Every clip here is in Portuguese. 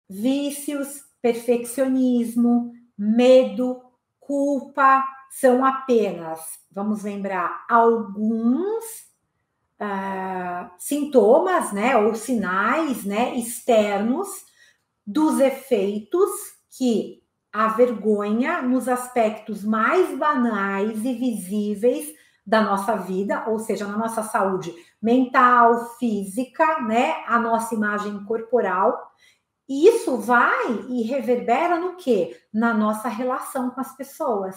vícios, perfeccionismo, medo, culpa, são apenas, vamos lembrar, alguns sintomas, né, ou sinais, né, externos dos efeitos que a vergonha, nos aspectos mais banais e visíveis da nossa vida, ou seja, na nossa saúde mental, física, né, a nossa imagem corporal, e isso vai e reverbera no quê? Na nossa relação com as pessoas,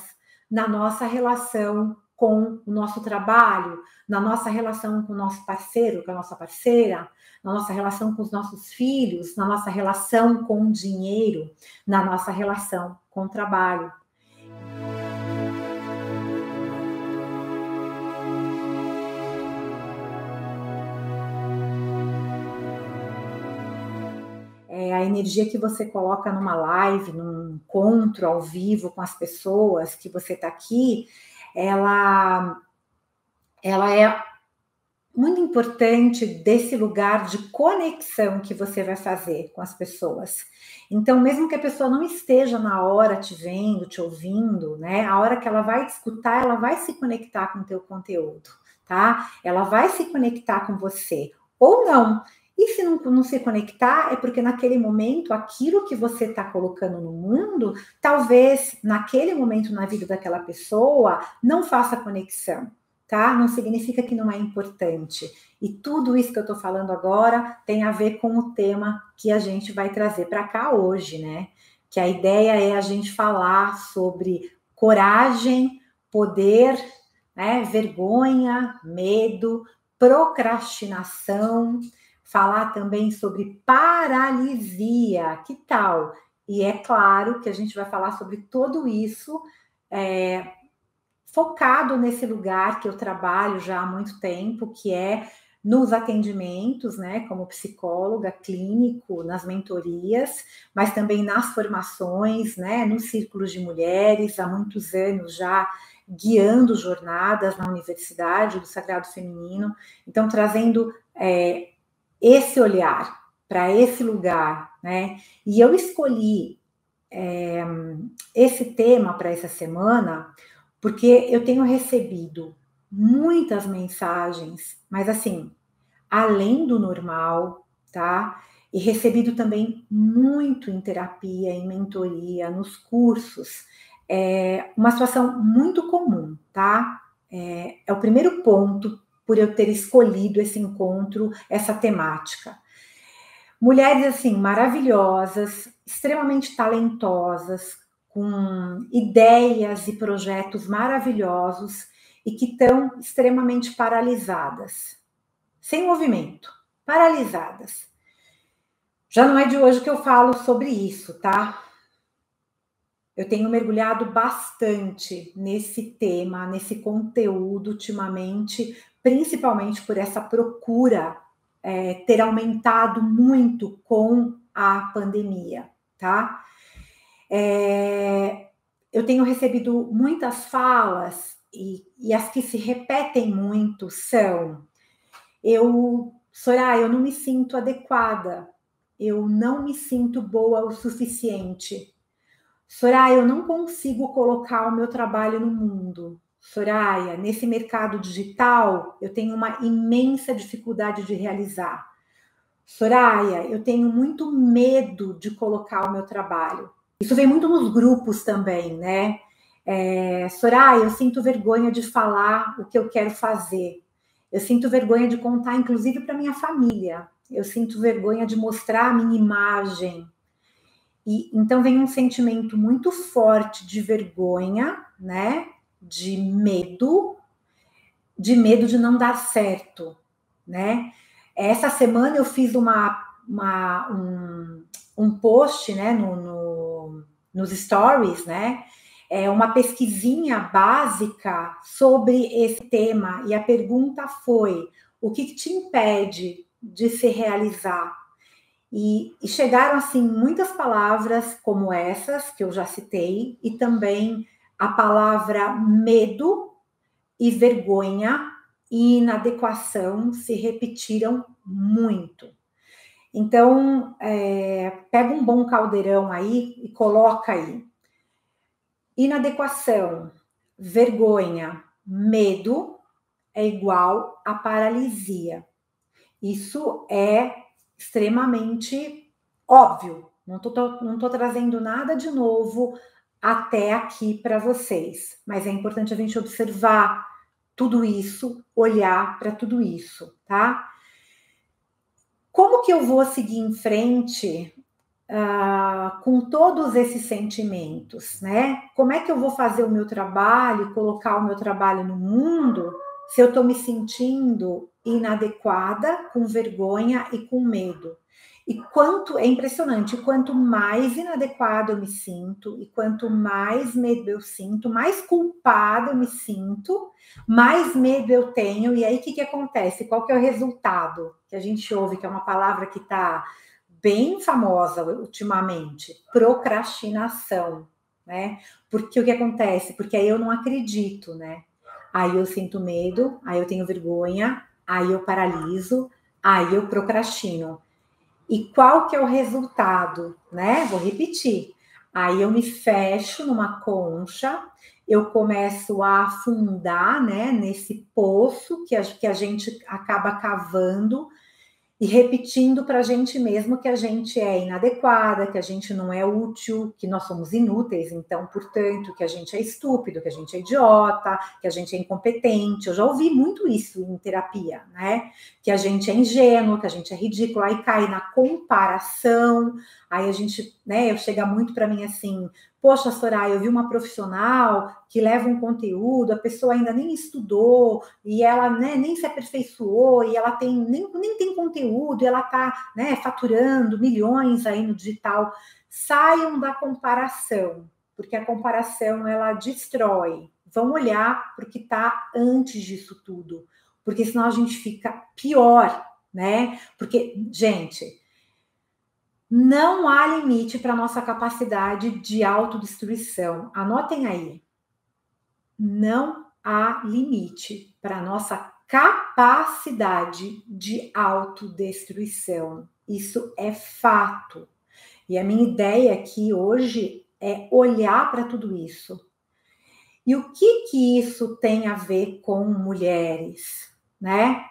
na nossa relação com o nosso trabalho, na nossa relação com o nosso parceiro, com a nossa parceira, na nossa relação com os nossos filhos, na nossa relação com o dinheiro, na nossa relação com o trabalho. A energia que você coloca numa live, num encontro ao vivo com as pessoas que você está aqui, ela é muito importante desse lugar de conexão que você vai fazer com as pessoas. Então, mesmo que a pessoa não esteja na hora te vendo, te ouvindo, né? A hora que ela vai te escutar, ela vai se conectar com o teu conteúdo, tá? Ela vai se conectar com você, ou não. E se não se conectar, é porque naquele momento, aquilo que você está colocando no mundo, talvez naquele momento na vida daquela pessoa, não faça conexão. Tá? Não significa que não é importante. E tudo isso que eu estou falando agora tem a ver com o tema que a gente vai trazer para cá hoje, né? Que a ideia é a gente falar sobre coragem, poder, né? Vergonha, medo, procrastinação, falar também sobre paralisia, que tal? E é claro que a gente vai falar sobre tudo isso focado nesse lugar que eu trabalho já há muito tempo, que é nos atendimentos, né, como psicóloga, clínico, nas mentorias, mas também nas formações, né, nos círculos de mulheres, há muitos anos já guiando jornadas na Universidade do Sagrado Feminino, então trazendo esse olhar para esse lugar, né, e eu escolhi esse tema para essa semana porque eu tenho recebido muitas mensagens, mas assim, além do normal, tá? E recebido também muito em terapia, em mentoria, nos cursos. É uma situação muito comum, tá? É o primeiro ponto por eu ter escolhido esse encontro, essa temática. Mulheres, assim, maravilhosas, extremamente talentosas, com ideias e projetos maravilhosos e que estão extremamente paralisadas, sem movimento, paralisadas. Já não é de hoje que eu falo sobre isso, tá? Eu tenho mergulhado bastante nesse tema, nesse conteúdo ultimamente, principalmente por essa procura ter aumentado muito com a pandemia, tá? Eu tenho recebido muitas falas e as que se repetem muito são: Soraya, eu não me sinto adequada, eu não me sinto boa o suficiente. Soraya, eu não consigo colocar o meu trabalho no mundo. Soraya, nesse mercado digital, eu tenho uma imensa dificuldade de realizar. Soraya, eu tenho muito medo de colocar o meu trabalho. Isso vem muito nos grupos também, né? Soraya, eu sinto vergonha de falar o que eu quero fazer. Eu sinto vergonha de contar, inclusive, para minha família. Eu sinto vergonha de mostrar a minha imagem. E então vem um sentimento muito forte de vergonha, né? De medo de não dar certo, né? Essa semana eu fiz um post, né, nos stories, né? Uma pesquisinha básica sobre esse tema, e a pergunta foi: o que te impede de se realizar? E chegaram, assim, muitas palavras como essas, que eu já citei, e também a palavra medo e vergonha e inadequação se repetiram muito. Então, pega um bom caldeirão aí e coloca aí. Inadequação, vergonha, medo é igual a paralisia. Isso é extremamente óbvio. Não tô trazendo nada de novo até aqui para vocês, mas é importante a gente observar tudo isso, olhar para tudo isso, tá? Como que eu vou seguir em frente com todos esses sentimentos, né? Como é que eu vou fazer o meu trabalho, colocar o meu trabalho no mundo, se eu estou me sentindo inadequada, com vergonha e com medo? E é impressionante, quanto mais inadequado eu me sinto, e quanto mais medo eu sinto, mais culpada eu me sinto, mais medo eu tenho, e aí o que acontece? Qual que é o resultado? Que a gente ouve, que é uma palavra que está bem famosa ultimamente, procrastinação, né? Porque o que acontece? Porque aí eu não acredito, né? Aí eu sinto medo, aí eu tenho vergonha, aí eu paraliso, aí eu procrastino. E qual que é o resultado, né? Vou repetir. Aí eu me fecho numa concha, eu começo a afundar, né, nesse poço que a gente acaba cavando e repetindo para a gente mesmo que a gente é inadequada, que a gente não é útil, que nós somos inúteis, então, portanto, que a gente é estúpido, que a gente é idiota, que a gente é incompetente. Eu já ouvi muito isso em terapia, né? Que a gente é ingênuo, que a gente é ridículo, aí cai na comparação, aí a gente, né, chega muito para mim assim, poxa, Soraya, eu vi uma profissional que leva um conteúdo, a pessoa ainda nem estudou, e ela, né, nem se aperfeiçoou, e ela nem tem conteúdo, e ela está, né, faturando milhões aí no digital. Saiam da comparação, porque a comparação, ela destrói. Vão olhar para o que está antes disso tudo, porque senão a gente fica pior, né? Porque, gente, não há limite para a nossa capacidade de autodestruição. Anotem aí. Não há limite para a nossa capacidade de autodestruição. Isso é fato. E a minha ideia aqui hoje é olhar para tudo isso. E o que isso tem a ver com mulheres, né?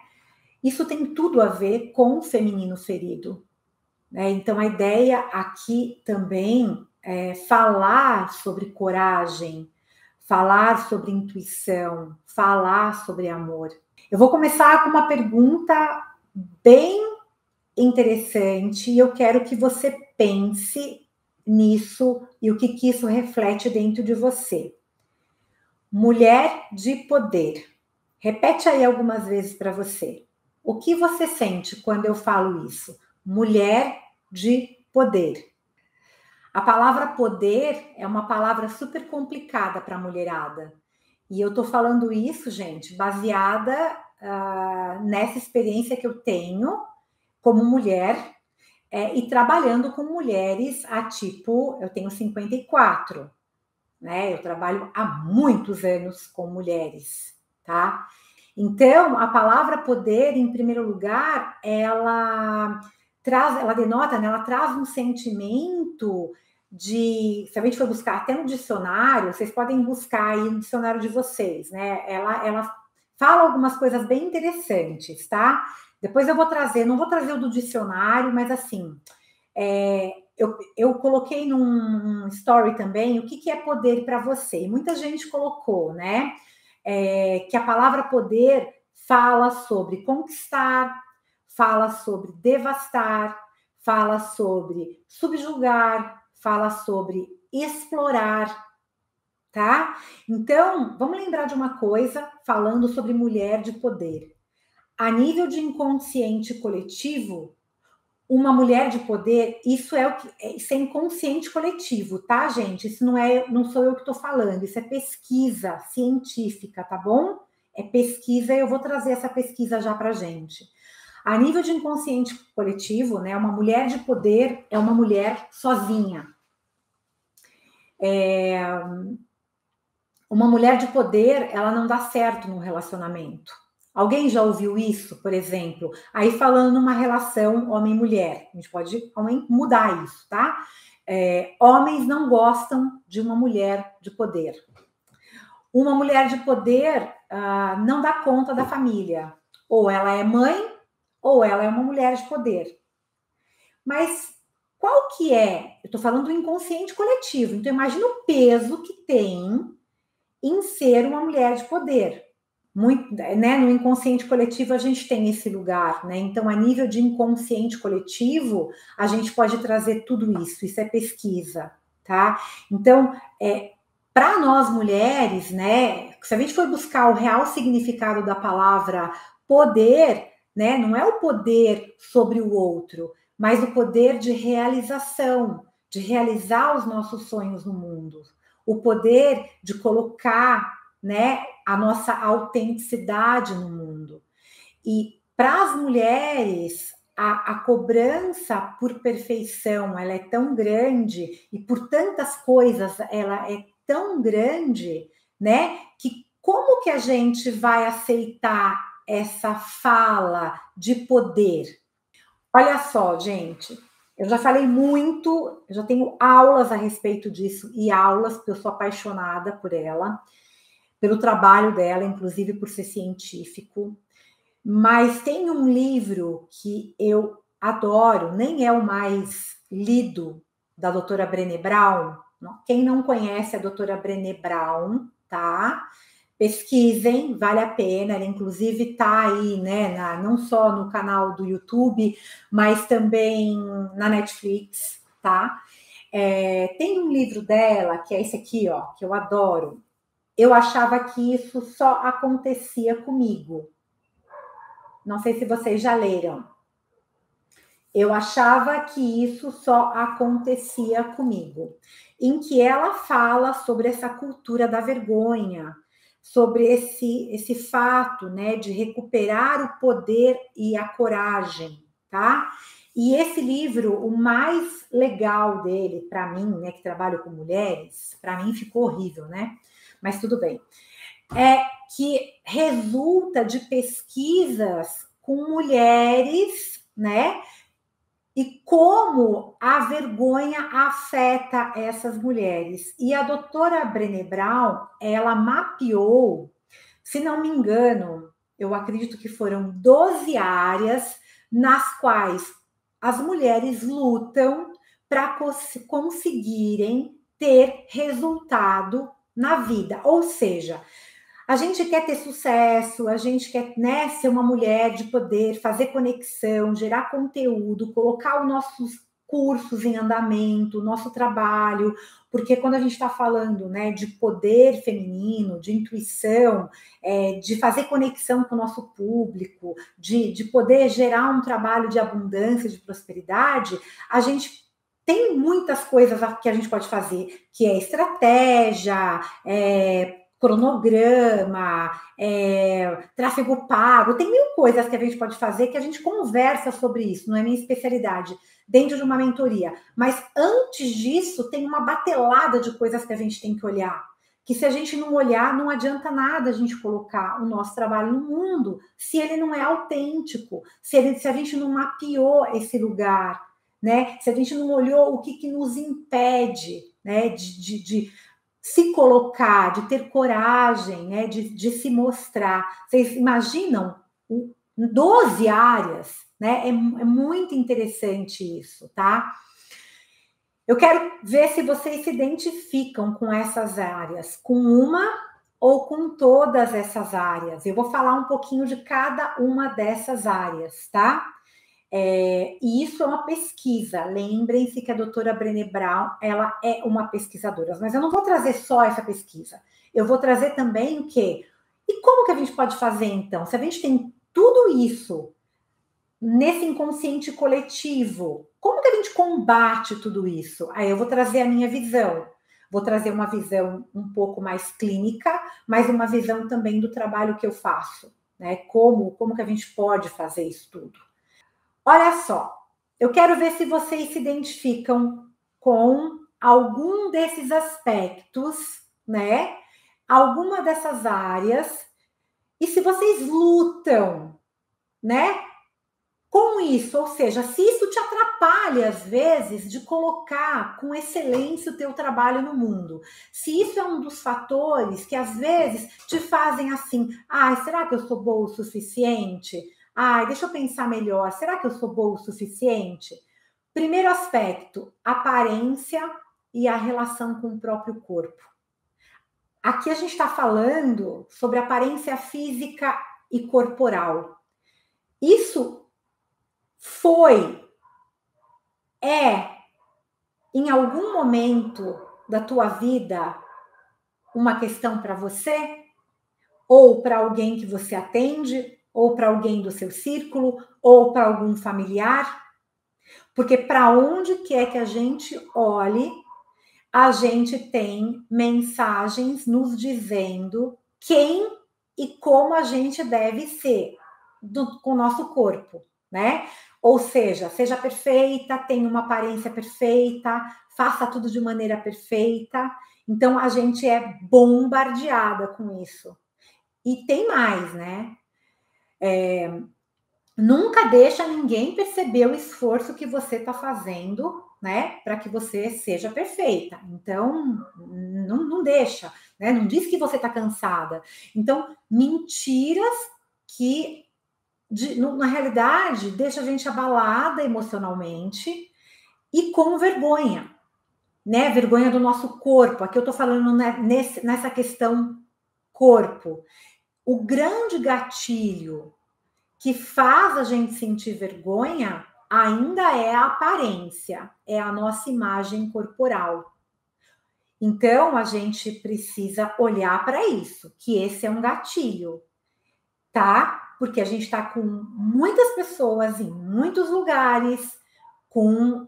Isso tem tudo a ver com o feminino ferido. Né? Então, a ideia aqui também é falar sobre coragem, falar sobre intuição, falar sobre amor. Eu vou começar com uma pergunta bem interessante e eu quero que você pense nisso e o que isso reflete dentro de você. Mulher de poder. Repete aí algumas vezes para você. O que você sente quando eu falo isso? Mulher de poder. A palavra poder é uma palavra super complicada para a mulherada. E eu estou falando isso, gente, baseada nessa experiência que eu tenho como mulher e trabalhando com mulheres eu tenho 54, né? Eu trabalho há muitos anos com mulheres, tá? Então, a palavra poder, em primeiro lugar, ela denota, né? Ela traz um sentimento de, se a gente for buscar até no dicionário, vocês podem buscar aí no dicionário de vocês, né? Ela fala algumas coisas bem interessantes, tá? Depois eu vou trazer, não vou trazer o do dicionário, mas assim, eu coloquei num story também o que é poder para você. E muita gente colocou, né? Que a palavra poder fala sobre conquistar, fala sobre devastar, fala sobre subjugar, fala sobre explorar, tá? Então, vamos lembrar de uma coisa falando sobre mulher de poder. A nível de inconsciente coletivo, uma mulher de poder, isso é inconsciente coletivo, tá, gente? Isso não sou eu que estou falando, isso é pesquisa científica, tá bom? É pesquisa e eu vou trazer essa pesquisa já para gente. A nível de inconsciente coletivo, né, uma mulher de poder é uma mulher sozinha. Uma mulher de poder, ela não dá certo no relacionamento. Alguém já ouviu isso, por exemplo? Aí falando numa relação homem-mulher, a gente pode mudar isso, tá? Homens não gostam de uma mulher de poder. Uma mulher de poder não dá conta da família. Ou ela é mãe, ou ela é uma mulher de poder. Mas qual que é? Eu estou falando do inconsciente coletivo. Então, imagina o peso que tem em ser uma mulher de poder. Muito, né? No inconsciente coletivo a gente tem esse lugar, né? Então, a nível de inconsciente coletivo, a gente pode trazer tudo isso. Isso é pesquisa, tá? Então, para nós mulheres, né? Se a gente for buscar o real significado da palavra poder, né? Não é o poder sobre o outro, mas o poder de realização, de realizar os nossos sonhos no mundo, o poder de colocar, né, a nossa autenticidade no mundo. E para as mulheres, a cobrança por perfeição, ela é tão grande, e por tantas coisas ela é tão grande, né, que como que a gente vai aceitar essa fala de poder? Olha só, gente, eu já falei muito, eu já tenho aulas a respeito disso, e aulas, porque eu sou apaixonada por ela, pelo trabalho dela, inclusive por ser científico. Mas tem um livro que eu adoro, nem é o mais lido, da doutora Brené Brown. Quem não conhece a doutora Brené Brown, tá? Pesquisem, vale a pena. Ela, inclusive, tá aí, né? Não só no canal do YouTube, mas também na Netflix, tá? Tem um livro dela, que é esse aqui, ó, que eu adoro. Eu achava que isso só acontecia comigo. Não sei se vocês já leram. Eu achava que isso só acontecia comigo. Em que ela fala sobre essa cultura da vergonha, sobre esse fato, né, de recuperar o poder e a coragem, tá? E esse livro, o mais legal dele, para mim, né, que trabalho com mulheres, para mim ficou horrível, né? Mas tudo bem. É que resulta de pesquisas com mulheres, né? E como a vergonha afeta essas mulheres. E a doutora Brené Brown, ela mapeou, se não me engano, eu acredito que foram 12 áreas nas quais as mulheres lutam para conseguirem ter resultado na vida. Ou seja, a gente quer ter sucesso, a gente quer, né, ser uma mulher de poder, fazer conexão, gerar conteúdo, colocar os nossos cursos em andamento, nosso trabalho, porque quando a gente está falando, né, de poder feminino, de intuição, de fazer conexão com o nosso público, de poder gerar um trabalho de abundância, de prosperidade, a gente tem muitas coisas que a gente pode fazer, que é estratégia, cronograma, tráfego pago, tem mil coisas que a gente pode fazer que a gente conversa sobre isso, não é minha especialidade, dentro de uma mentoria. Mas antes disso, tem uma batelada de coisas que a gente tem que olhar. Que se a gente não olhar, não adianta nada a gente colocar o nosso trabalho no mundo se ele não é autêntico, se a gente não mapeou esse lugar, né? Se a gente não olhou o que nos impede, né, de se colocar, de ter coragem, né, de se mostrar. Vocês imaginam 12 áreas, né? É muito interessante isso, tá? Eu quero ver se vocês se identificam com essas áreas, com uma ou com todas essas áreas. Eu vou falar um pouquinho de cada uma dessas áreas, tá? E isso é uma pesquisa. Lembrem-se que a doutora Brené Brown, ela é uma pesquisadora, mas eu não vou trazer só essa pesquisa. Eu vou trazer também o quê? E como que a gente pode fazer, então? Se a gente tem tudo isso nesse inconsciente coletivo, como que a gente combate tudo isso? Aí eu vou trazer a minha visão. Vou trazer uma visão um pouco mais clínica, mas uma visão também do trabalho que eu faço, né? Como que a gente pode fazer isso tudo? Olha só, eu quero ver se vocês se identificam com algum desses aspectos, né? Alguma dessas áreas E se vocês lutam, né, com isso, ou seja, se isso te atrapalha às vezes de colocar com excelência o teu trabalho no mundo, se isso é um dos fatores que às vezes te fazem assim, será que eu sou boa o suficiente? Deixa eu pensar melhor, será que eu sou boa o suficiente? Primeiro aspecto, aparência e a relação com o próprio corpo. Aqui a gente está falando sobre aparência física e corporal. Isso em algum momento da tua vida, uma questão para você, ou para alguém que você atende, ou para alguém do seu círculo, ou para algum familiar? Porque para onde quer que a gente olhe, a gente tem mensagens nos dizendo quem e como a gente deve ser com o nosso corpo, né? Ou seja perfeita, tenha uma aparência perfeita, faça tudo de maneira perfeita. Então, a gente é bombardeada com isso. E tem mais, né? Nunca deixa ninguém perceber o esforço que você está fazendo, né, para que você seja perfeita. Então, não deixa, né? Não diz que você está cansada. Então, mentiras que, na realidade, deixa a gente abalada emocionalmente e com vergonha, né? Vergonha do nosso corpo. Aqui eu estou falando, né, nessa questão corpo. O grande gatilho que faz a gente sentir vergonha ainda é a aparência, é a nossa imagem corporal. Então, a gente precisa olhar para isso, que esse é um gatilho, tá? Porque a gente está com muitas pessoas em muitos lugares com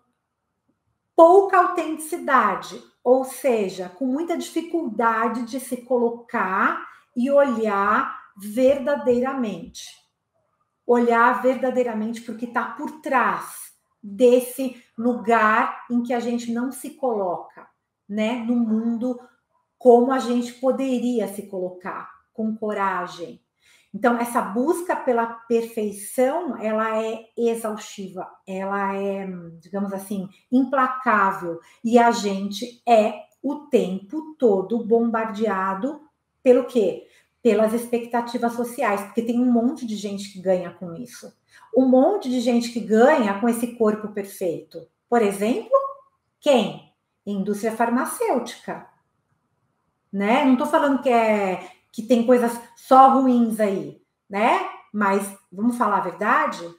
pouca autenticidade, ou seja, com muita dificuldade de se colocar e olhar verdadeiramente. Olhar verdadeiramente para o que está por trás desse lugar em que a gente não se coloca, né, no mundo como a gente poderia se colocar, com coragem. Então, essa busca pela perfeição, ela é exaustiva, ela é, digamos assim, implacável, e a gente é o tempo todo bombardeado pelo quê? Pelas expectativas sociais, porque tem um monte de gente que ganha com isso. Um monte de gente que ganha com esse corpo perfeito. Por exemplo, quem? Indústria farmacêutica, né? Não estou falando que tem coisas só ruins aí, né? Mas vamos falar a verdade?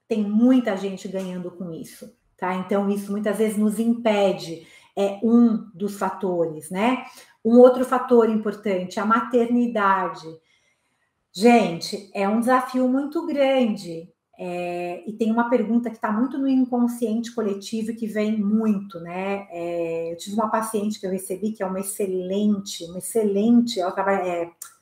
Tem muita gente ganhando com isso, tá? Então isso muitas vezes nos impede, é um dos fatores, né? Um outro fator importante, a maternidade. Gente, é um desafio muito grande. E tem uma pergunta que está muito no inconsciente coletivo e que vem muito, né? Eu tive uma paciente que eu recebi que é uma excelente, ela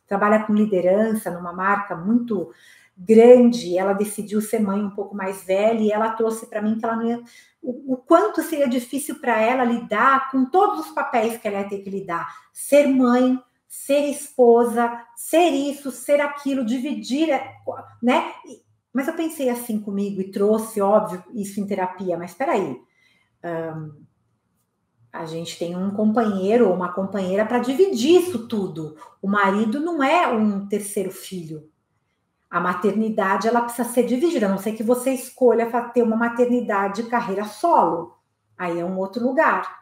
trabalha com liderança numa marca muito grande. Ela decidiu ser mãe um pouco mais velha e ela trouxe para mim que ela não ia, o quanto seria difícil para ela lidar com todos os papéis que ela ia ter que lidar, ser mãe, ser esposa, ser isso, ser aquilo, dividir, né? Mas eu pensei assim comigo e trouxe, óbvio, isso em terapia, mas espera aí, a gente tem um companheiro ou uma companheira para dividir isso tudo. O marido não é um terceiro filho. A maternidade, ela precisa ser dividida, a não ser que você escolha ter uma maternidade de carreira solo. Aí é um outro lugar.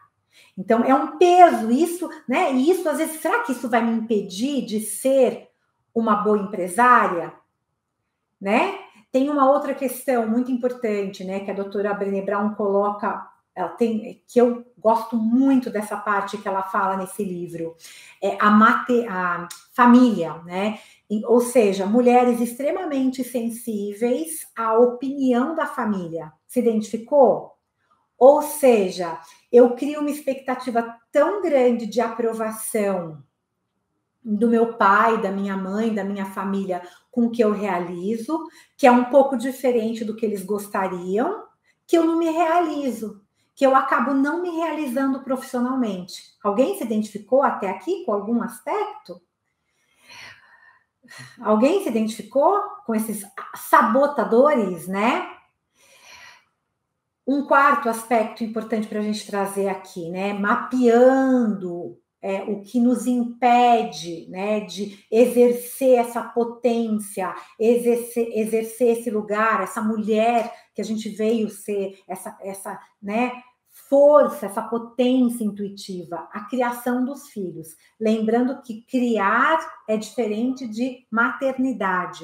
Então, é um peso isso, né? E isso, às vezes, será que isso vai me impedir de ser uma boa empresária? Né? Tem uma outra questão muito importante, né? Que a doutora Brené Brown coloca, que eu gosto muito dessa parte que ela fala nesse livro, a família, né? Ou seja, mulheres extremamente sensíveis à opinião da família. Se identificou? Ou seja, eu crio uma expectativa tão grande de aprovação do meu pai, da minha mãe, da minha família com o que eu realizo, que é um pouco diferente do que eles gostariam, que eu não me realizo, que eu acabo não me realizando profissionalmente. Alguém se identificou até aqui com algum aspecto? Alguém se identificou com esses sabotadores, né? Um quarto aspecto importante para a gente trazer aqui, né? Mapeando o que nos impede, né, de exercer essa potência, exercer esse lugar, essa mulher que a gente veio ser, essa né, força, essa potência intuitiva, a criação dos filhos. Lembrando que criar é diferente de maternidade,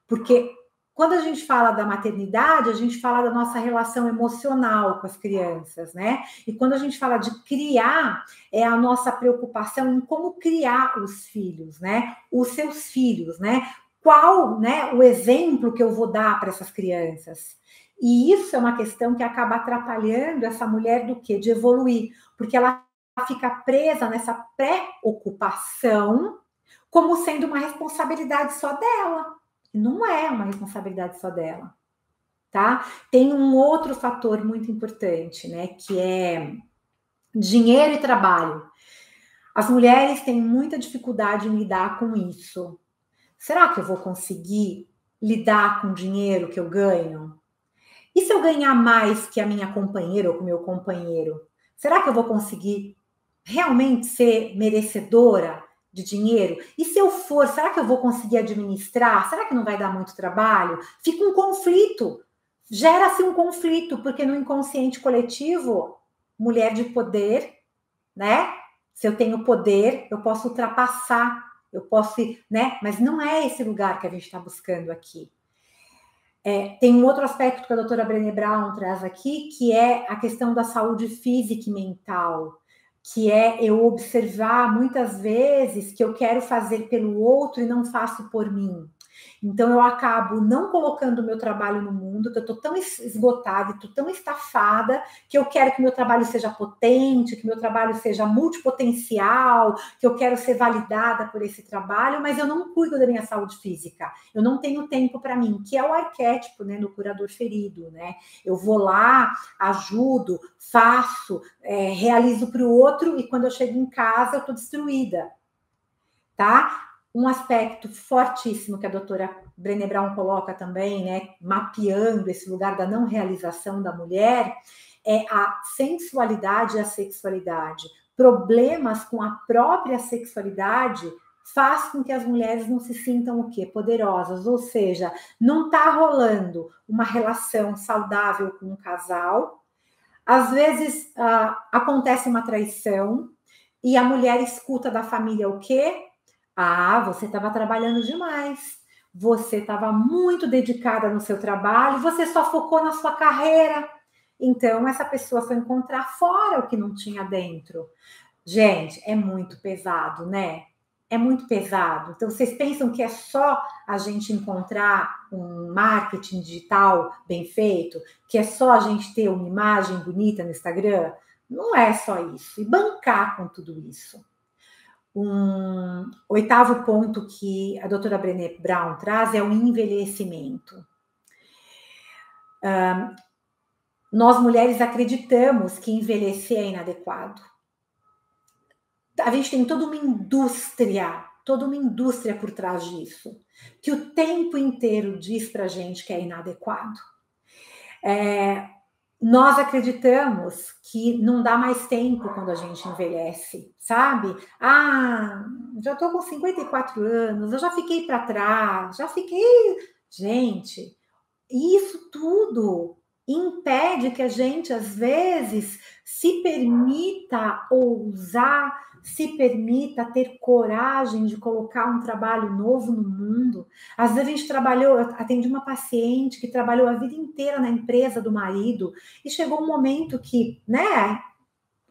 porque quando a gente fala da maternidade, a gente fala da nossa relação emocional com as crianças, né? E quando a gente fala de criar, é a nossa preocupação em como criar os filhos, né? Os seus filhos, né? Qual, né, o exemplo que eu vou dar para essas crianças? E isso é uma questão que acaba atrapalhando essa mulher do quê? De evoluir, porque ela fica presa nessa preocupação como sendo uma responsabilidade só dela. Não é uma responsabilidade só dela, tá? Tem um outro fator muito importante, né? Que é dinheiro e trabalho. As mulheres têm muita dificuldade em lidar com isso. Será que eu vou conseguir lidar com o dinheiro que eu ganho? E se eu ganhar mais que a minha companheira ou que o meu companheiro? Será que eu vou conseguir realmente ser merecedora de dinheiro? E se eu for, será que eu vou conseguir administrar? Será que não vai dar muito trabalho? Fica um conflito, gera-se um conflito, porque no inconsciente coletivo, mulher de poder, né? Se eu tenho poder, eu posso ultrapassar, eu posso, né? Mas não é esse lugar que a gente está buscando aqui. Tem um outro aspecto que a doutora Brené Brown traz aqui, que é a questão da saúde física e mental, que é eu observar muitas vezes que eu quero fazer pelo outro e não faço por mim. Então, eu acabo não colocando o meu trabalho no mundo, que eu estou tão esgotada, estou tão estafada, que eu quero que o meu trabalho seja potente, que o meu trabalho seja multipotencial, que eu quero ser validada por esse trabalho, mas eu não cuido da minha saúde física. Eu não tenho tempo para mim, que é o arquétipo, né, no curador ferido, né? Eu vou lá, ajudo, faço, realizo para o outro, e quando eu chego em casa, eu estou destruída, tá? Um aspecto fortíssimo que a doutora Brené Brown coloca também, né, mapeando esse lugar da não realização da mulher, é a sensualidade e a sexualidade. Problemas com a própria sexualidade faz com que as mulheres não se sintam o quê? Poderosas, ou seja, não está rolando uma relação saudável com um casal. Às vezes acontece uma traição e a mulher escuta da família o quê? Ah, você estava trabalhando demais. Você estava muito dedicada no seu trabalho, você só focou na sua carreira. Então, essa pessoa foi encontrar fora o que não tinha dentro. Gente, é muito pesado, né? É muito pesado. Então, vocês pensam que é só a gente encontrar um marketing digital bem feito? Que é só a gente ter uma imagem bonita no Instagram? Não é só isso. E bancar com tudo isso. Um oitavo ponto que a doutora Brené Brown traz é o envelhecimento. Nós mulheres acreditamos que envelhecer é inadequado. A gente tem toda uma indústria por trás disso, que o tempo inteiro diz pra gente que é inadequado. Nós acreditamos que não dá mais tempo quando a gente envelhece, sabe? Ah, já tô com 54 anos, eu já fiquei para trás, já fiquei... Gente, isso tudo impede que a gente, às vezes, se permita ousar, se permita ter coragem de colocar um trabalho novo no mundo. Às vezes a gente trabalhou, eu atendi uma paciente que trabalhou a vida inteira na empresa do marido e chegou um momento que, né,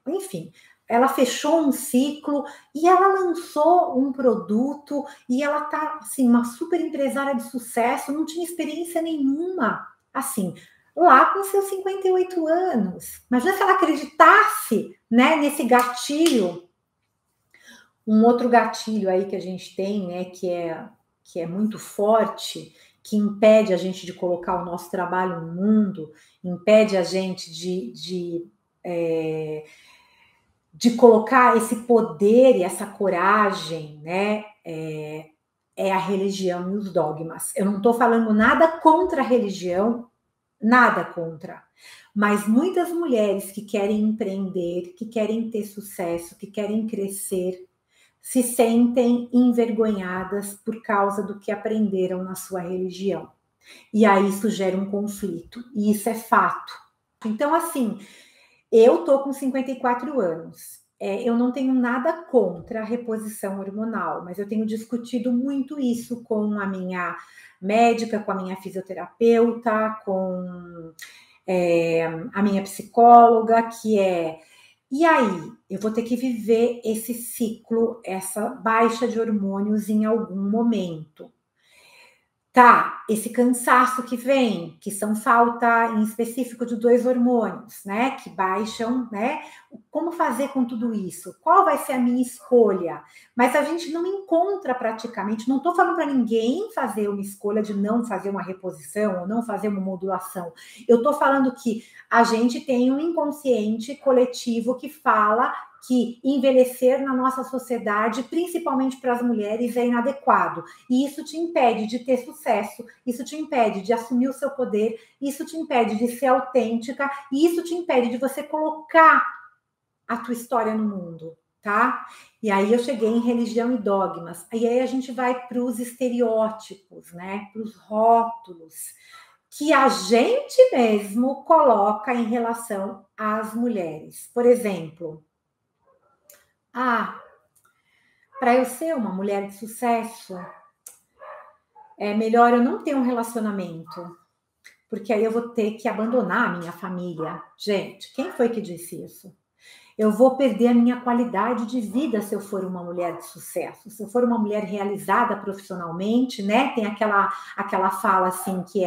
enfim, ela fechou um ciclo e ela lançou um produto e ela tá, assim, uma super empresária de sucesso, não tinha experiência nenhuma, assim, lá com seus 58 anos. Imagina se ela acreditasse, né, nesse gatilho. Um outro gatilho aí que a gente tem, né, que é muito forte, que impede a gente de colocar o nosso trabalho no mundo, impede a gente de colocar esse poder e essa coragem, né, é é a religião e os dogmas. Eu não estou falando nada contra a religião, nada contra. Mas muitas mulheres que querem empreender, que querem ter sucesso, que querem crescer, se sentem envergonhadas por causa do que aprenderam na sua religião. E aí isso gera um conflito. E isso é fato. Então, assim, eu tô com 54 anos. Eu não tenho nada contra a reposição hormonal, mas eu tenho discutido muito isso com a minha médica, com a minha fisioterapeuta, com a minha psicóloga, que e aí? Eu vou ter que viver esse ciclo, essa baixa de hormônios em algum momento. Tá, esse cansaço que vem, que são falta em específico de 2 hormônios, né, que baixam, né? Como fazer com tudo isso? Qual vai ser a minha escolha? Mas a gente não encontra praticamente, não estou falando para ninguém fazer uma escolha de não fazer uma reposição ou não fazer uma modulação. Eu estou falando que a gente tem um inconsciente coletivo que fala que envelhecer na nossa sociedade, principalmente para as mulheres, é inadequado. E isso te impede de ter sucesso, isso te impede de assumir o seu poder, isso te impede de ser autêntica, e isso te impede de você colocar a tua história no mundo, tá? E aí eu cheguei em religião e dogmas. E aí a gente vai para os estereótipos, né? Para os rótulos que a gente mesmo coloca em relação às mulheres. Por exemplo, para eu ser uma mulher de sucesso, é melhor eu não ter um relacionamento, porque aí eu vou ter que abandonar a minha família. Gente, quem foi que disse isso? Eu vou perder a minha qualidade de vida se eu for uma mulher de sucesso, se eu for uma mulher realizada profissionalmente, né? Tem aquela fala assim que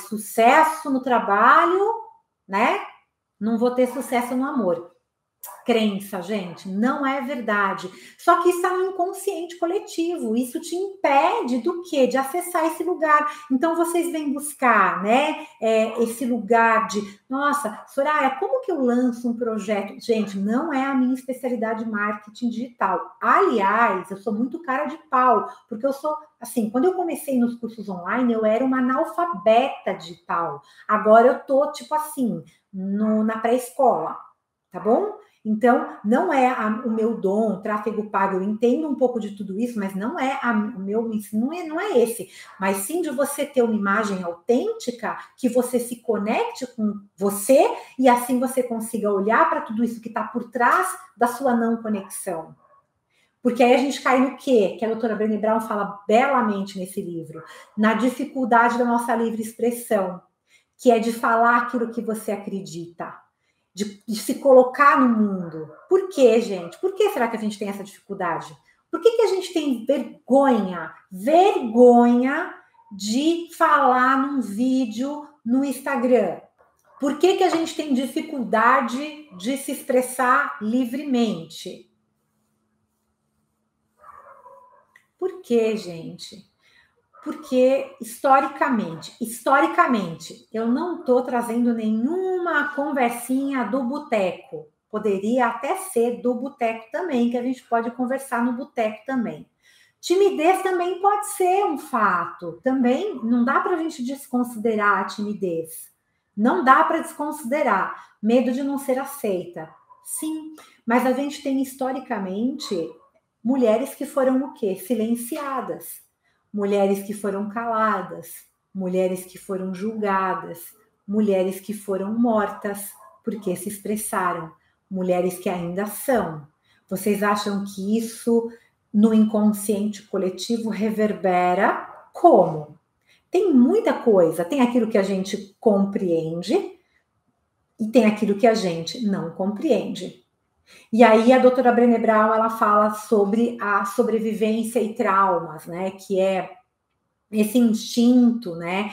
sucesso no trabalho, né? Não vou ter sucesso no amor. Crença, gente, não é verdade. Só que está no inconsciente coletivo. Isso te impede do quê? De acessar esse lugar. Então, vocês vêm buscar, né? Esse lugar de, nossa, Soraya, como que eu lanço um projeto? Gente, não é a minha especialidade de marketing digital. Aliás, eu sou muito cara de pau, porque eu sou, assim, quando eu comecei nos cursos online, eu era uma analfabeta digital. Agora eu tô, tipo assim, na pré-escola, tá bom? Então, não é o meu dom, tráfego pago, eu entendo um pouco de tudo isso, mas não é o meu ensino, não é esse. Mas sim de você ter uma imagem autêntica, que você se conecte com você e assim você consiga olhar para tudo isso que está por trás da sua não conexão. Porque aí a gente cai no quê? Que a doutora Brené Brown fala belamente nesse livro, na dificuldade da nossa livre expressão, que é de falar aquilo que você acredita. De se colocar no mundo. Por quê, gente? Por que será que a gente tem essa dificuldade? Por que a gente tem vergonha de falar num vídeo no Instagram? Por que a gente tem dificuldade de se expressar livremente? Por quê, gente? Porque historicamente, eu não estou trazendo nenhuma conversinha do boteco. Poderia até ser do boteco também, que a gente pode conversar no boteco também. Timidez também pode ser um fato. Também não dá para a gente desconsiderar a timidez. Não dá para desconsiderar. Medo de não ser aceita. Sim, mas a gente tem historicamente mulheres que foram o quê? Silenciadas. Mulheres que foram caladas, mulheres que foram julgadas, mulheres que foram mortas porque se expressaram, mulheres que ainda são. Vocês acham que isso no inconsciente coletivo reverbera como? Tem muita coisa, tem aquilo que a gente compreende e tem aquilo que a gente não compreende. E aí a doutora Brené Brown, ela fala sobre a sobrevivência e traumas, né, que é esse instinto, né,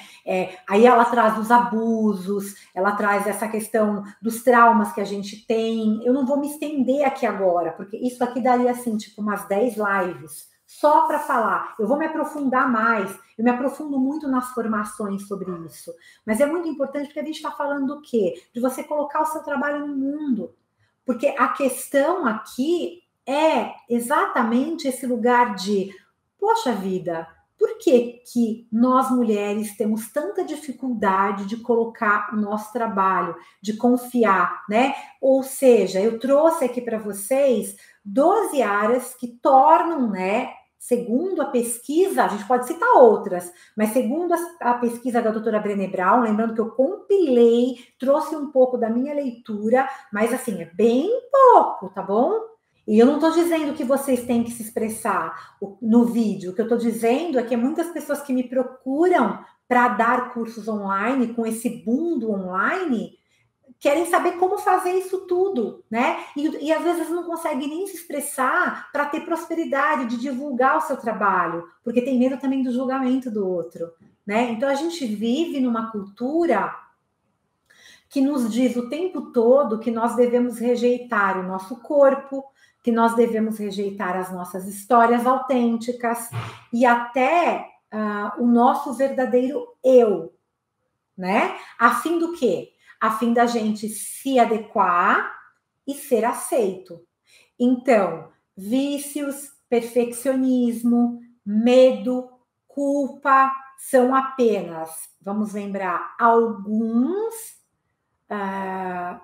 aí ela traz os abusos, ela traz essa questão dos traumas que a gente tem. Eu não vou me estender aqui agora, porque isso aqui daria, assim, tipo umas 10 lives, só para falar. Eu vou me aprofundar mais, eu me aprofundo muito nas formações sobre isso, mas é muito importante porque a gente está falando do quê? De você colocar o seu trabalho no mundo. Porque a questão aqui é exatamente esse lugar de poxa vida, por que que nós mulheres temos tanta dificuldade de colocar o nosso trabalho, de confiar, né? Ou seja, eu trouxe aqui para vocês 12 áreas que tornam, né, segundo a pesquisa, a gente pode citar outras, mas segundo a pesquisa da doutora Brené Brown, lembrando que eu compilei, trouxe um pouco da minha leitura, mas assim, é bem pouco, tá bom? E eu não estou dizendo que vocês têm que se expressar no vídeo. O que eu estou dizendo é que muitas pessoas que me procuram para dar cursos online, com esse boom do online, querem saber como fazer isso tudo, né? E às vezes não conseguem nem se expressar para ter prosperidade, de divulgar o seu trabalho, porque tem medo também do julgamento do outro, né? Então a gente vive numa cultura que nos diz o tempo todo que nós devemos rejeitar o nosso corpo, que nós devemos rejeitar as nossas histórias autênticas e até o nosso verdadeiro eu, né? A fim do quê? A fim da gente se adequar e ser aceito. Então, vícios, perfeccionismo, medo, culpa são apenas, vamos lembrar, alguns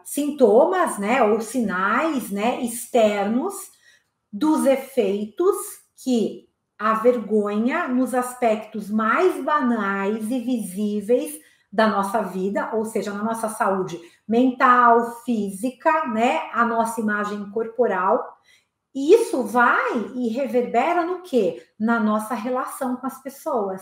sintomas, né, ou sinais, né, externos dos efeitos que a vergonha nos aspectos mais banais e visíveis da nossa vida, ou seja, na nossa saúde mental, física, né, a nossa imagem corporal, e isso vai e reverbera no quê? Na nossa relação com as pessoas,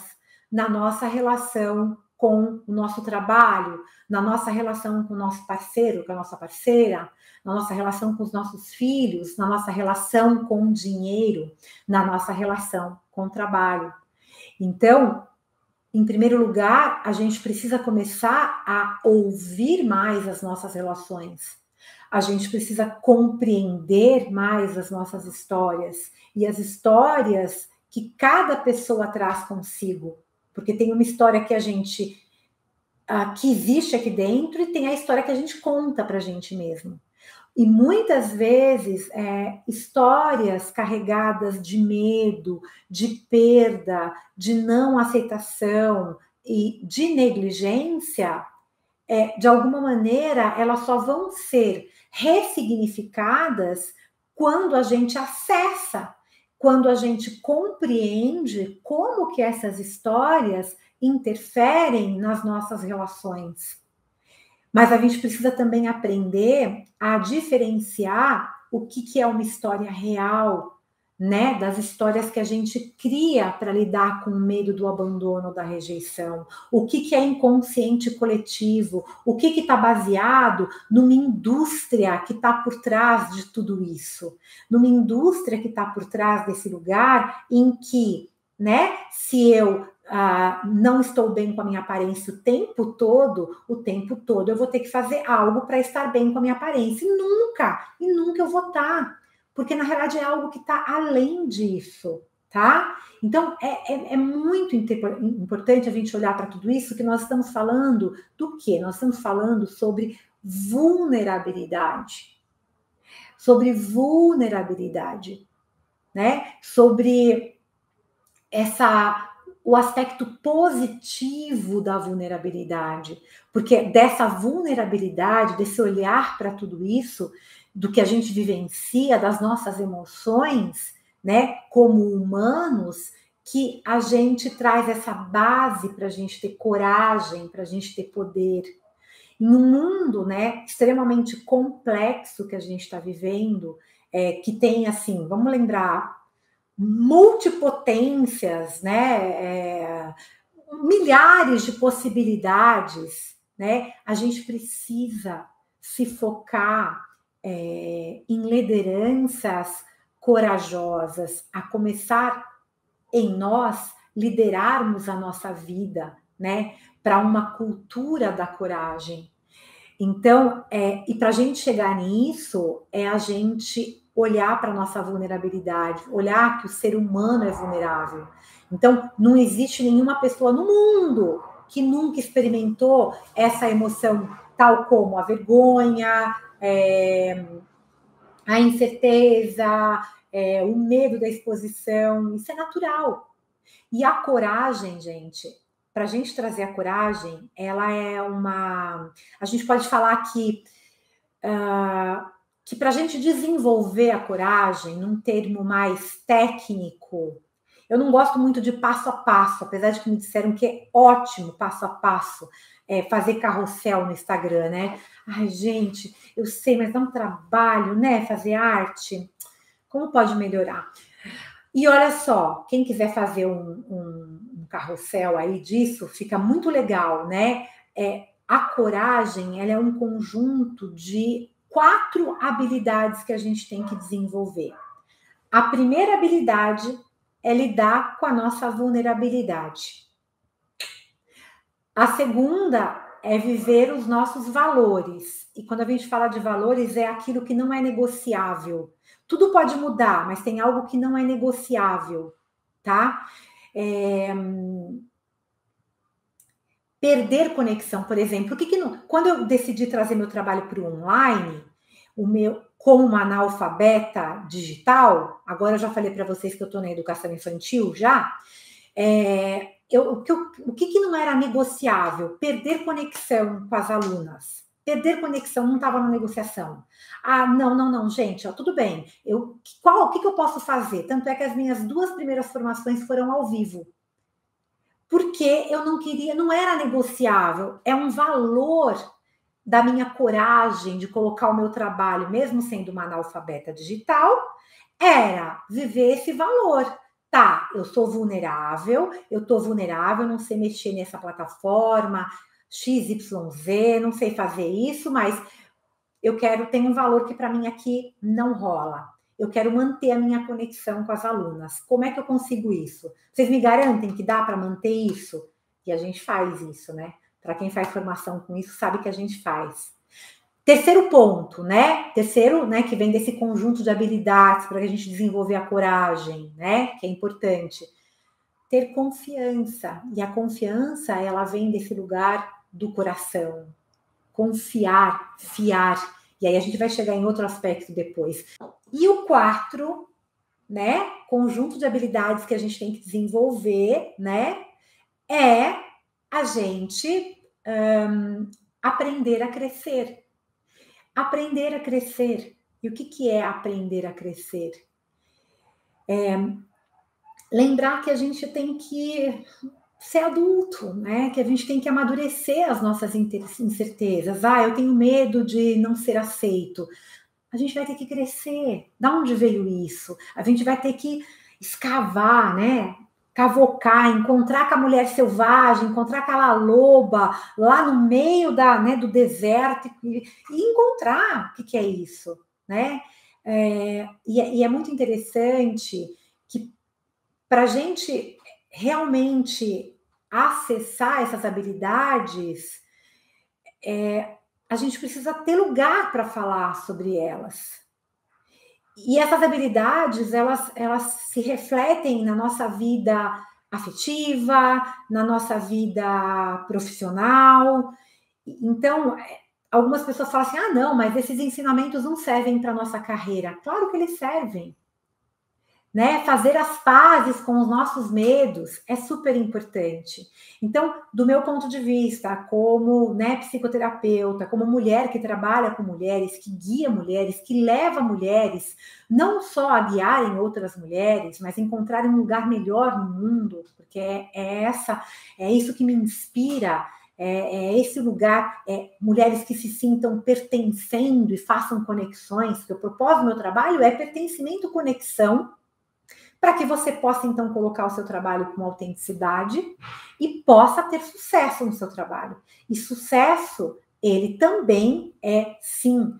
na nossa relação com o nosso trabalho, na nossa relação com o nosso parceiro, com a nossa parceira, na nossa relação com os nossos filhos, na nossa relação com o dinheiro, na nossa relação com o trabalho. Então, em primeiro lugar, a gente precisa começar a ouvir mais as nossas relações. A gente precisa compreender mais as nossas histórias e as histórias que cada pessoa traz consigo. Porque tem uma história que a gente que existe aqui dentro e tem a história que a gente conta para a gente mesmo. E muitas vezes histórias carregadas de medo, de perda, de não aceitação e de negligência, de alguma maneira, elas só vão ser ressignificadas quando a gente acessa, quando a gente compreende como que essas histórias interferem nas nossas relações. Mas a gente precisa também aprender a diferenciar o que é uma história real, né? Das histórias que a gente cria para lidar com o medo do abandono, da rejeição. O que é inconsciente coletivo? O que está baseado numa indústria que está por trás de tudo isso? Numa indústria que está por trás desse lugar em que, né? Se eu não estou bem com a minha aparência o tempo todo eu vou ter que fazer algo para estar bem com a minha aparência. E nunca eu vou estar. Porque, na realidade, é algo que está além disso, tá? Então, é muito importante a gente olhar para tudo isso, que nós estamos falando do quê? Nós estamos falando sobre vulnerabilidade. Sobre vulnerabilidade, né? Sobre o aspecto positivo da vulnerabilidade, porque dessa vulnerabilidade, desse olhar para tudo isso, do que a gente vivencia, das nossas emoções, né, como humanos, que a gente traz essa base para a gente ter coragem, para a gente ter poder. Em um mundo, né, extremamente complexo que a gente está vivendo, que tem, assim, vamos lembrar, multipotências, né? Milhares de possibilidades, né? A gente precisa se focar em lideranças corajosas, a começar em nós liderarmos a nossa vida, né? Para uma cultura da coragem. Então, e para a gente chegar nisso, a gente olhar para a nossa vulnerabilidade, olhar que o ser humano é vulnerável. Então, não existe nenhuma pessoa no mundo que nunca experimentou essa emoção, tal como a vergonha, a incerteza, o medo da exposição, isso é natural. E a coragem, gente, para a gente trazer a coragem, ela é uma... A gente pode falar que para a gente desenvolver a coragem, num termo mais técnico, eu não gosto muito de passo a passo, apesar de que me disseram que é ótimo passo a passo, fazer carrossel no Instagram, né? Ai, gente, eu sei, mas dá um trabalho, né? Fazer arte. Como pode melhorar? E olha só, quem quiser fazer um carrossel aí disso, fica muito legal, né? A coragem, ela é um conjunto de 4 habilidades que a gente tem que desenvolver. A primeira habilidade é lidar com a nossa vulnerabilidade. A segunda é viver os nossos valores. E quando a gente fala de valores, é aquilo que não é negociável. Tudo pode mudar, mas tem algo que não é negociável, tá? Perder conexão, por exemplo. Quando eu decidi trazer meu trabalho para o online, como uma analfabeta digital, agora eu já falei para vocês que eu estou na educação infantil já, o que não era negociável? Perder conexão com as alunas. Perder conexão não estava na negociação. Ah, não, gente, tudo bem. O que eu posso fazer? Tanto é que as minhas 2 primeiras formações foram ao vivo. Porque eu não queria, não era negociável, é um valor da minha coragem de colocar o meu trabalho, mesmo sendo uma analfabeta digital, era viver esse valor. Tá, eu sou vulnerável, não sei mexer nessa plataforma, XYZ, não sei fazer isso, mas tem um valor que para mim aqui não rola. Eu quero manter a minha conexão com as alunas. Como é que eu consigo isso? Vocês me garantem que dá para manter isso? E a gente faz isso, né? Para quem faz formação com isso, sabe que a gente faz. Terceiro ponto, né? Que vem desse conjunto de habilidades para a gente desenvolver a coragem, né? Que é importante. Ter confiança. E a confiança, ela vem desse lugar do coração. Confiar, fiar. E aí a gente vai chegar em outro aspecto depois. E o 4, né? Conjunto de habilidades que a gente tem que desenvolver, né? É a gente aprender a crescer. Aprender a crescer. E o que é aprender a crescer? Lembrar que a gente tem que ser adulto, né? Que a gente tem que amadurecer as nossas incertezas. Eu tenho medo de não ser aceito. A gente vai ter que crescer. Da onde veio isso? A gente vai ter que escavar, né? Cavocar, encontrar com a mulher selvagem, encontrar aquela loba lá no meio do deserto e encontrar o que é isso, né? E é muito interessante que para a gente realmente acessar essas habilidades, a gente precisa ter lugar para falar sobre elas. E essas habilidades, elas se refletem na nossa vida afetiva, na nossa vida profissional. Então, algumas pessoas falam assim, não, mas esses ensinamentos não servem para a nossa carreira. Claro que eles servem. Né? Fazer as pazes com os nossos medos é super importante. Então, do meu ponto de vista, como psicoterapeuta, como mulher que trabalha com mulheres, que guia mulheres, que leva mulheres não só a guiarem outras mulheres, mas encontrarem um lugar melhor no mundo, porque é isso que me inspira. Esse lugar, mulheres que se sintam pertencendo e façam conexões, porque o propósito do meu trabalho é pertencimento, conexão, para que você possa, então, colocar o seu trabalho com autenticidade e possa ter sucesso no seu trabalho. E sucesso, ele também sim,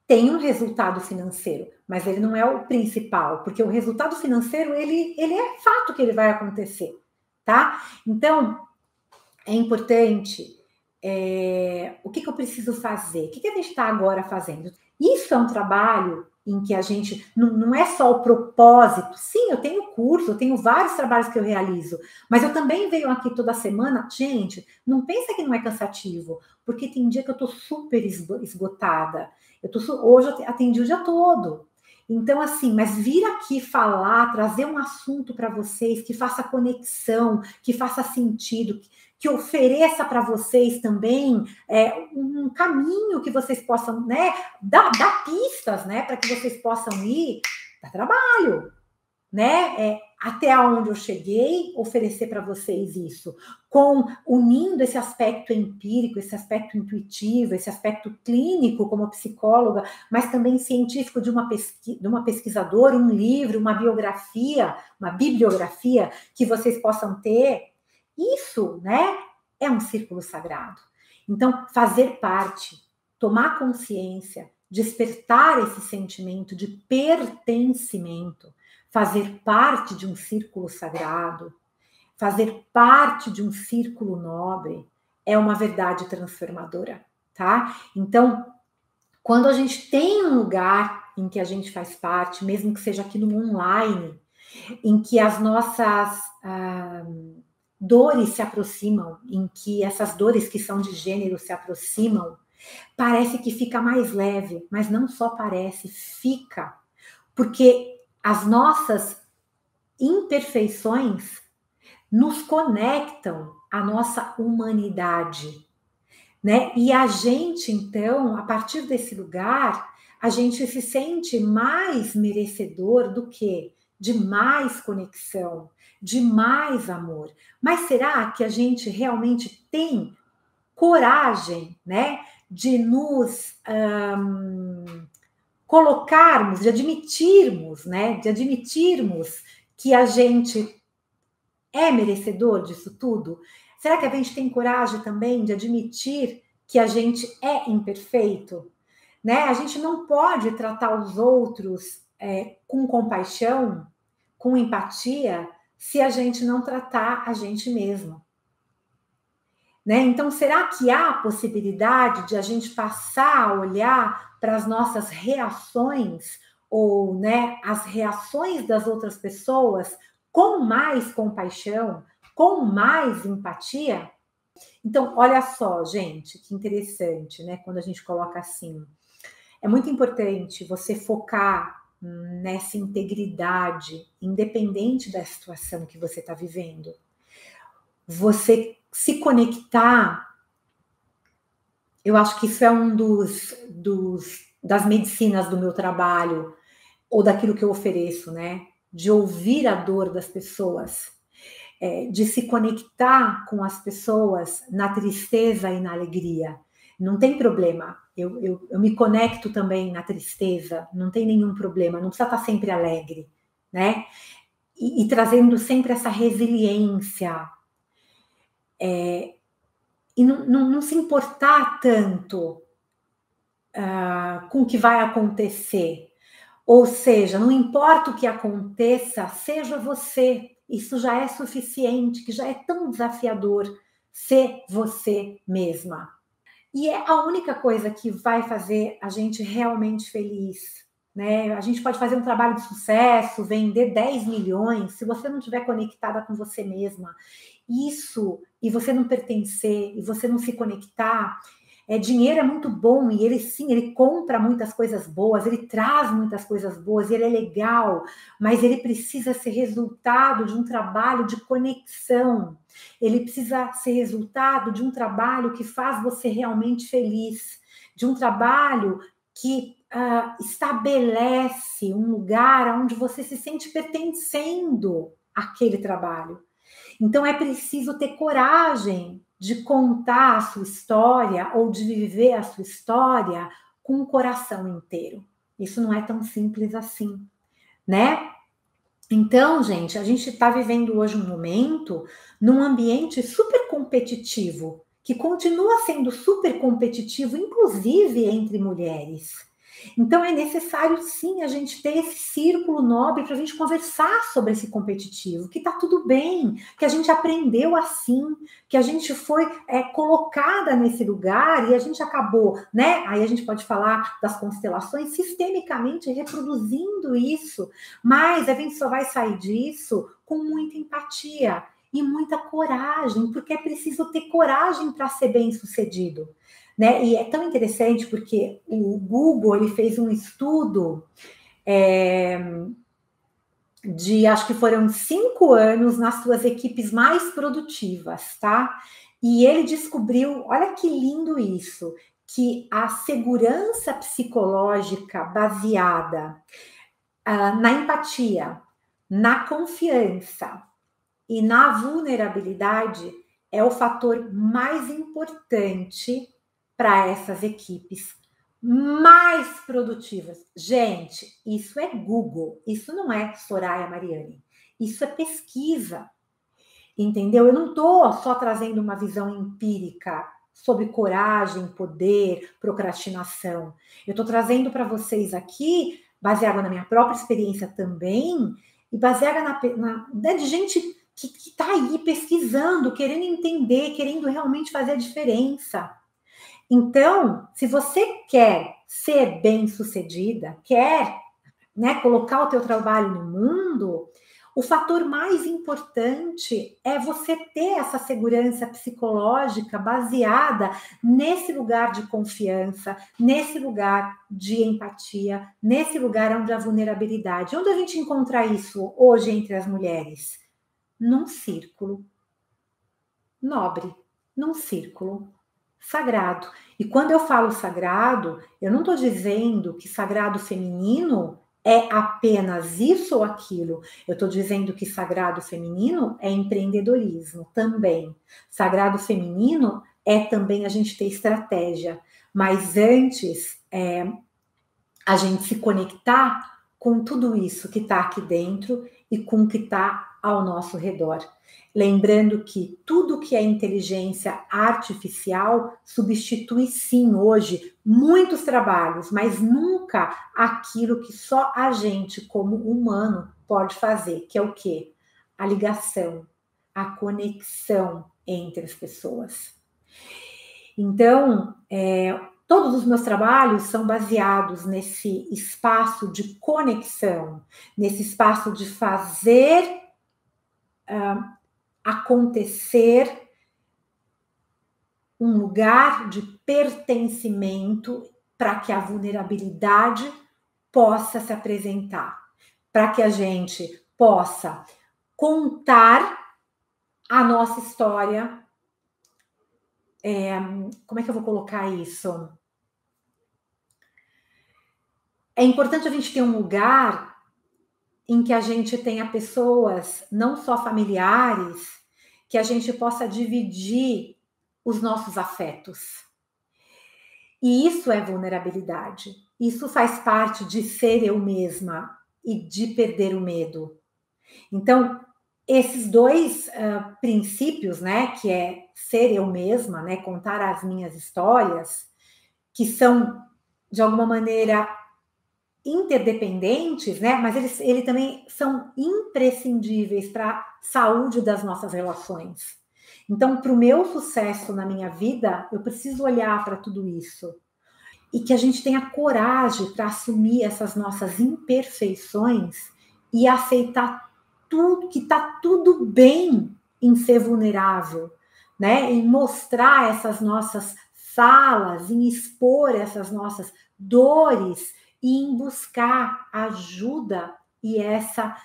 tem um resultado financeiro, mas ele não é o principal, porque o resultado financeiro, ele é fato que ele vai acontecer, tá? Então, é importante, o que eu preciso fazer? O que a gente está agora fazendo? Isso é um trabalho em que a gente, não é só o propósito. Sim, eu tenho curso, eu tenho vários trabalhos que eu realizo, mas eu também venho aqui toda semana. Gente, não pensa que não é cansativo, porque tem dia que eu tô super esgotada. Hoje eu atendi o dia todo. Então, assim, mas vir aqui falar, trazer um assunto para vocês que faça conexão, que faça sentido, que ofereça para vocês também um caminho que vocês possam, né, dar pistas, né, para que vocês possam ir, dá trabalho, né? Até onde eu cheguei, oferecer para vocês isso, unindo esse aspecto empírico, esse aspecto intuitivo, esse aspecto clínico como psicóloga, mas também científico de uma pesquisadora, um livro, uma biografia, uma bibliografia que vocês possam ter. Isso, né, é um círculo sagrado. Então, fazer parte, tomar consciência, despertar esse sentimento de pertencimento, fazer parte de um círculo sagrado, fazer parte de um círculo nobre, é uma verdade transformadora, tá? Então, quando a gente tem um lugar em que a gente faz parte, mesmo que seja aqui no online, em que as nossas dores se aproximam, em que essas dores que são de gênero se aproximam, parece que fica mais leve, mas não só parece, fica. Porque as nossas imperfeições nos conectam à nossa humanidade, né? E a gente, então, a partir desse lugar, a gente se sente mais merecedor do quê? De mais conexão, de mais amor. Mas será que a gente realmente tem coragem, né, de nos colocarmos, de admitirmos, né, de admitirmos que a gente é merecedor disso tudo? Será que a gente tem coragem também de admitir que a gente é imperfeito? Né? A gente não pode tratar os outros com compaixão, com empatia, se a gente não tratar a gente mesmo. Né? Então, será que há a possibilidade de a gente passar a olhar para as nossas reações ou, né, as reações das outras pessoas com mais compaixão, com mais empatia? Então, olha só, gente, que interessante, né? Quando a gente coloca assim, é muito importante você focar nessa integridade, independente da situação que você está vivendo. Você se conectar, eu acho que isso é um das medicinas do meu trabalho, ou daquilo que eu ofereço, né? De ouvir a dor das pessoas, de se conectar com as pessoas na tristeza e na alegria. Não tem problema, eu me conecto também na tristeza, não tem nenhum problema, não precisa estar sempre alegre, né? E trazendo sempre essa resiliência, e não se importar tanto com o que vai acontecer. Ou seja, não importa o que aconteça, seja você. Isso já é suficiente, que já é tão desafiador ser você mesma. E é a única coisa que vai fazer a gente realmente feliz. Né? A gente pode fazer um trabalho de sucesso, vender 10 milhões, se você não estiver conectada com você mesma. Isso, e você não pertencer, e você não se conectar, dinheiro é muito bom, e ele sim, ele compra muitas coisas boas, ele traz muitas coisas boas, ele é legal, mas ele precisa ser resultado de um trabalho de conexão, ele precisa ser resultado de um trabalho que faz você realmente feliz, de um trabalho que estabelece um lugar onde você se sente pertencendo àquele trabalho. Então, é preciso ter coragem de contar a sua história ou de viver a sua história com o coração inteiro. Isso não é tão simples assim, né? Então, gente, a gente está vivendo hoje um momento num ambiente super competitivo, que continua sendo super competitivo, inclusive entre mulheres. Então, é necessário, sim, a gente ter esse círculo nobre para a gente conversar sobre esse competitivo, que está tudo bem, que a gente aprendeu assim, que a gente foi colocada nesse lugar e a gente acabou, né? Aí a gente pode falar das constelações sistemicamente reproduzindo isso, mas a gente só vai sair disso com muita empatia e muita coragem, porque é preciso ter coragem para ser bem-sucedido. Né? E é tão interessante porque o Google ele fez um estudo acho que foram 5 anos nas suas equipes mais produtivas, tá? E ele descobriu, olha que lindo isso, que a segurança psicológica baseada na empatia, na confiança e na vulnerabilidade é o fator mais importante para essas equipes mais produtivas. Gente, isso é Google, isso não é Soraya Mariani, isso é pesquisa, entendeu? Eu não estou só trazendo uma visão empírica sobre coragem, poder, procrastinação. Eu estou trazendo para vocês aqui, baseada na minha própria experiência também, e baseada de gente que está aí pesquisando, querendo entender, querendo realmente fazer a diferença. Então, se você quer ser bem-sucedida, quer, né, colocar o teu trabalho no mundo, o fator mais importante é você ter essa segurança psicológica baseada nesse lugar de confiança, nesse lugar de empatia, nesse lugar onde há vulnerabilidade. Onde a gente encontra isso hoje entre as mulheres? Num círculo nobre, num círculo sagrado. E quando eu falo sagrado, eu não estou dizendo que sagrado feminino é apenas isso ou aquilo. Eu estou dizendo que sagrado feminino é empreendedorismo também. Sagrado feminino é também a gente ter estratégia. Mas antes, a gente se conectar com tudo isso que está aqui dentro e com o que está ao nosso redor. Lembrando que tudo que é inteligência artificial substitui sim hoje muitos trabalhos, mas nunca aquilo que só a gente como humano pode fazer, que é o quê? A ligação, a conexão entre as pessoas. Então, todos os meus trabalhos são baseados nesse espaço de conexão, nesse espaço de fazer acontecer um lugar de pertencimento para que a vulnerabilidade possa se apresentar, para que a gente possa contar a nossa história. Como é que eu vou colocar isso? É importante a gente ter um lugar em que a gente tenha pessoas, não só familiares, que a gente possa dividir os nossos afetos. E isso é vulnerabilidade. Isso faz parte de ser eu mesma e de perder o medo. Então, esses dois princípios, né, que é ser eu mesma, né, contar as minhas histórias, que são, de alguma maneira, interdependentes, né? Mas eles também são imprescindíveis para a saúde das nossas relações. Então, para o meu sucesso na minha vida, eu preciso olhar para tudo isso. E que a gente tenha coragem para assumir essas nossas imperfeições e aceitar tudo, que está tudo bem em ser vulnerável, né? Em mostrar essas nossas falas, em expor essas nossas dores e em buscar ajuda e essa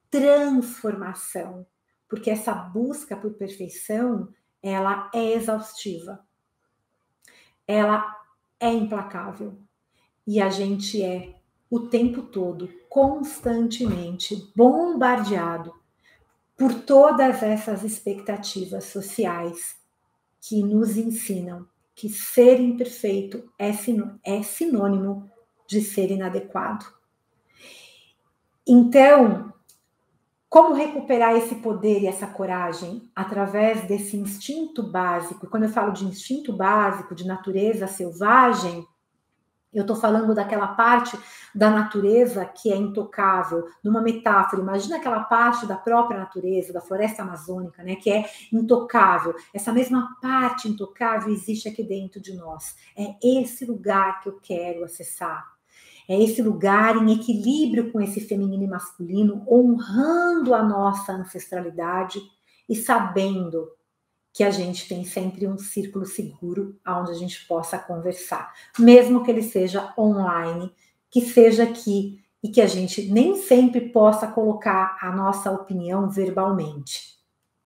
transformação, porque essa busca por perfeição, ela é exaustiva, ela é implacável e a gente é o tempo todo, constantemente bombardeado por todas essas expectativas sociais que nos ensinam que ser imperfeito é sinônimo de ser inadequado. Então, como recuperar esse poder e essa coragem? Através desse instinto básico. Quando eu falo de instinto básico, de natureza selvagem, eu estou falando daquela parte da natureza que é intocável. Numa metáfora, imagina aquela parte da própria natureza, da floresta amazônica, né, que é intocável. Essa mesma parte intocável existe aqui dentro de nós. É esse lugar que eu quero acessar. É esse lugar em equilíbrio com esse feminino e masculino, honrando a nossa ancestralidade e sabendo que a gente tem sempre um círculo seguro onde a gente possa conversar, mesmo que ele seja online, que seja aqui e que a gente nem sempre possa colocar a nossa opinião verbalmente.